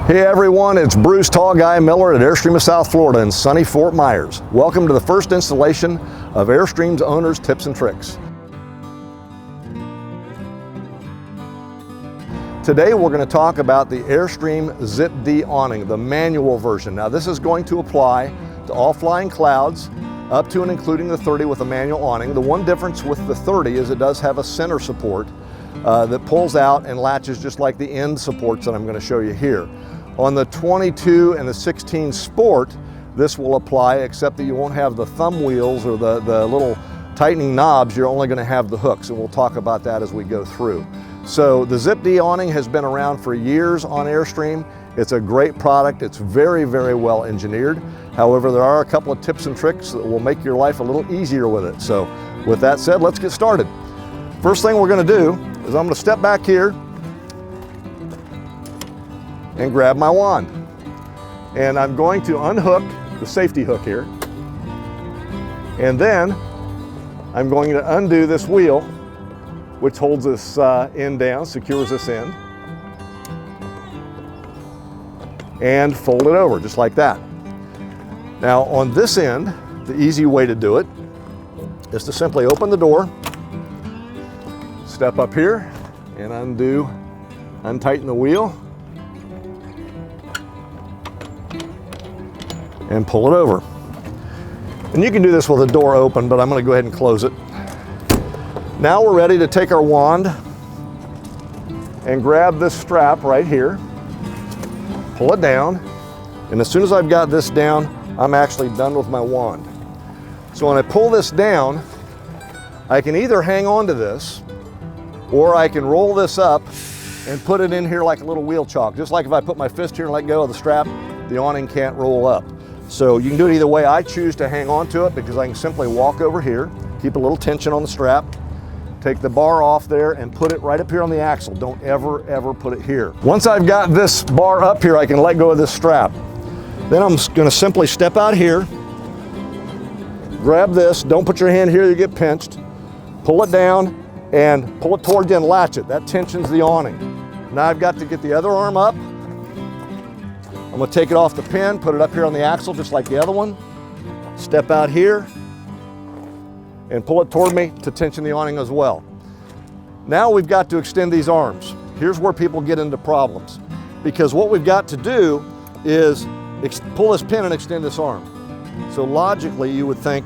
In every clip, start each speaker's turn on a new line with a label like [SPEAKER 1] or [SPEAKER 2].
[SPEAKER 1] Hey everyone, it's Bruce Tall Guy Miller at Airstream of South Florida in sunny Fort Myers. Welcome to the first installation of Airstream's Owners Tips and Tricks. Today we're going to talk about the Airstream Zip-D awning, the manual version. Now this is going to apply to all flying clouds up to and including the 30 with a manual awning. The one difference with the 30 is it does have a center support that pulls out and latches just like the end supports that I'm going to show you here. On the 22 and the 16 Sport, this will apply, except that you won't have the thumb wheels or the little tightening knobs. You're only going to have the hooks, and we'll talk about that as we go through. So the Zip-D awning has been around for years on Airstream. It's a great product. It's very, very well engineered. However, there are a couple of tips and tricks that will make your life a little easier with it. So with that said, let's get started. First thing we're going to do is I'm going to step back here and grab my wand. And I'm going to unhook the safety hook here. And then I'm going to undo this wheel, which holds this end down, secures this end, and fold it over just like that. Now on this end, the easy way to do it is to simply open the door, step up here, and untighten the wheel, and pull it over. And you can do this with the door open, but I'm going to go ahead and close it. Now we're ready to take our wand and grab this strap right here, pull it down, and as soon as I've got this down, I'm actually done with my wand. So when I pull this down, I can either hang on to this, or I can roll this up and put it in here like a little wheel chalk. Just like if I put my fist here and let go of the strap, the awning can't roll up. So you can do it either way. I choose to hang on to it because I can simply walk over here, keep a little tension on the strap, take the bar off there and put it right up here on the axle. Don't ever put it here. Once I've got this bar up here, I can let go of this strap. Then I'm going to simply step out here, grab this, don't put your hand here, you get pinched, pull it down and pull it towards you and latch it. That tensions the awning. Now I've got to get the other arm up. I'm going to take it off the pin, put it up here on the axle just like the other one, step out here and pull it toward me to tension the awning as well. Now we've got to extend these arms. Here's where people get into problems, because what we've got to do is pull this pin and extend this arm. So logically you would think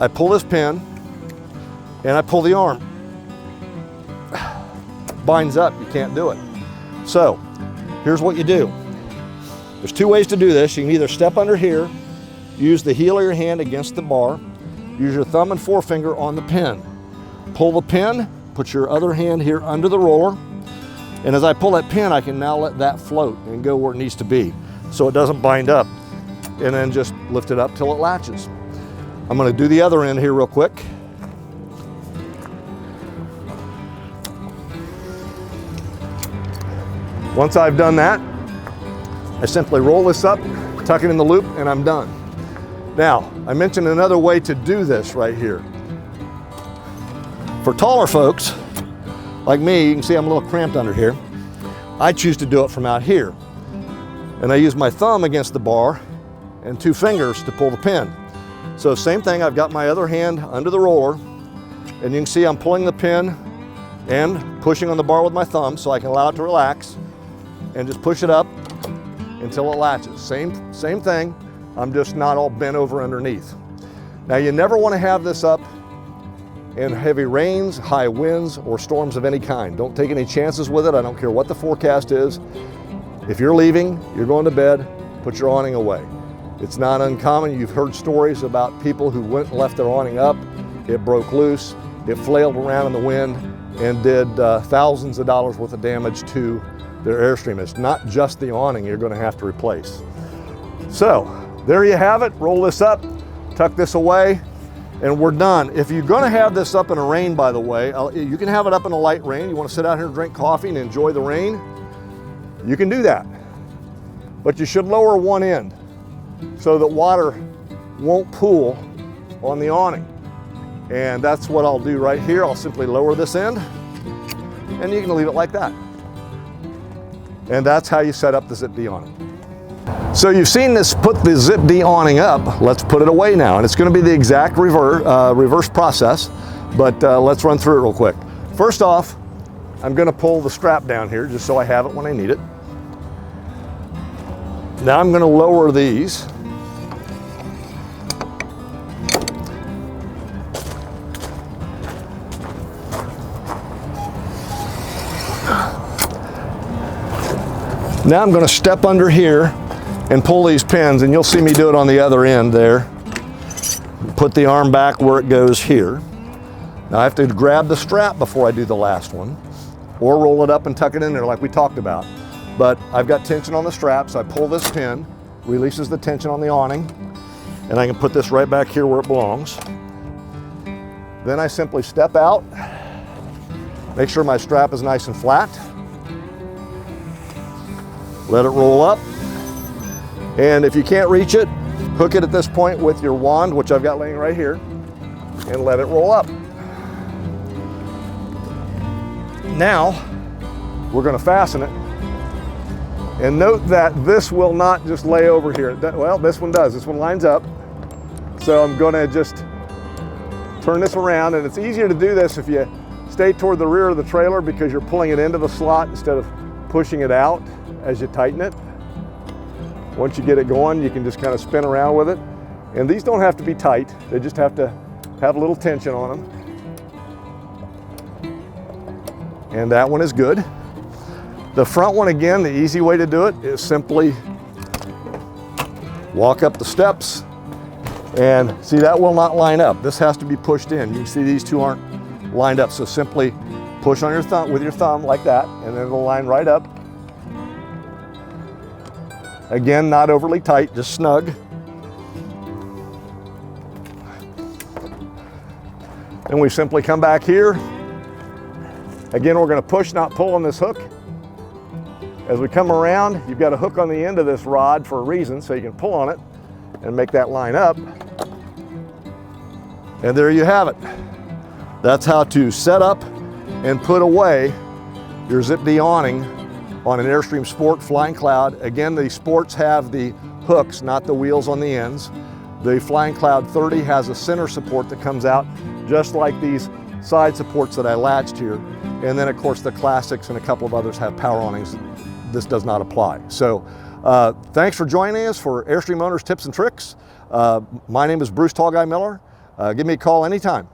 [SPEAKER 1] I pull this pin and I pull the arm. Binds up, you can't do it. So here's what you do. There's two ways to do this. You can either step under here, use the heel of your hand against the bar, use your thumb and forefinger on the pin. Pull the pin, put your other hand here under the roller, and as I pull that pin, I can now let that float and go where it needs to be so it doesn't bind up, and then just lift it up till it latches. I'm going to do the other end here real quick. Once I've done that, I simply roll this up, tuck it in the loop, and I'm done. Now, I mentioned another way to do this right here. For taller folks, like me, you can see I'm a little cramped under here. I choose to do it from out here. And I use my thumb against the bar and two fingers to pull the pin. So same thing, I've got my other hand under the roller, and you can see I'm pulling the pin and pushing on the bar with my thumb so I can allow it to relax, and just push it up until it latches. Same thing, I'm just not all bent over underneath. Now you never want to have this up in heavy rains, high winds, or storms of any kind. Don't take any chances with it. I don't care what the forecast is. If you're leaving, you're going to bed, put your awning away. It's not uncommon. You've heard stories about people who went and left their awning up, it broke loose, it flailed around in the wind, and did thousands of dollars worth of damage to their Airstream. It's not just the awning you're going to have to replace. So there you have it. Roll this up, tuck this away, and we're done. If you're going to have this up in a rain, by the way, you can have it up in a light rain. You want to sit out here and drink coffee and enjoy the rain, you can do that. But you should lower one end so that water won't pool on the awning. And that's what I'll do right here. I'll simply lower this end, and you can leave it like that. And that's how you set up the Zip D awning. So you've seen this put the Zip D awning up. Let's put it away now. And it's going to be the exact reverse process, but let's run through it real quick. First off, I'm going to pull the strap down here just so I have it when I need it. Now I'm going to lower these. Now I'm going to step under here and pull these pins, and you'll see me do it on the other end there. Put the arm back where it goes here. Now I have to grab the strap before I do the last one, or roll it up and tuck it in there like we talked about. But I've got tension on the strap, so I pull this pin, releases the tension on the awning, and I can put this right back here where it belongs. Then I simply step out, make sure my strap is nice and flat, let it roll up, and if you can't reach it, hook it at this point with your wand, which I've got laying right here, and let it roll up. Now, we're going to fasten it. And note that this will not just lay over here. Well, this one does. This one lines up. So I'm going to just turn this around, and it's easier to do this if you stay toward the rear of the trailer because you're pulling it into the slot instead of pushing it out as you tighten it. Once you get it going, you can just kind of spin around with it. And these don't have to be tight. They just have to have a little tension on them. And that one is good. The front one, again, the easy way to do it is simply walk up the steps, and see, that will not line up. This has to be pushed in. You can see these two aren't lined up, so simply push on your thumb with your thumb like that, and then it'll line right up. Again, not overly tight, just snug. Then we simply come back here. Again, we're going to push, not pull on this hook. As we come around, you've got a hook on the end of this rod for a reason, so you can pull on it and make that line up. And there you have it. That's how to set up and put away your Zip D awning on an Airstream Sport Flying Cloud. Again, the Sports have the hooks, not the wheels on the ends. The Flying Cloud 30 has a center support that comes out just like these side supports that I latched here. And then of course the Classics and a couple of others have power awnings. This does not apply. So thanks for joining us for Airstream Owners Tips and Tricks. My name is Bruce Tall Guy Miller. Give me a call anytime.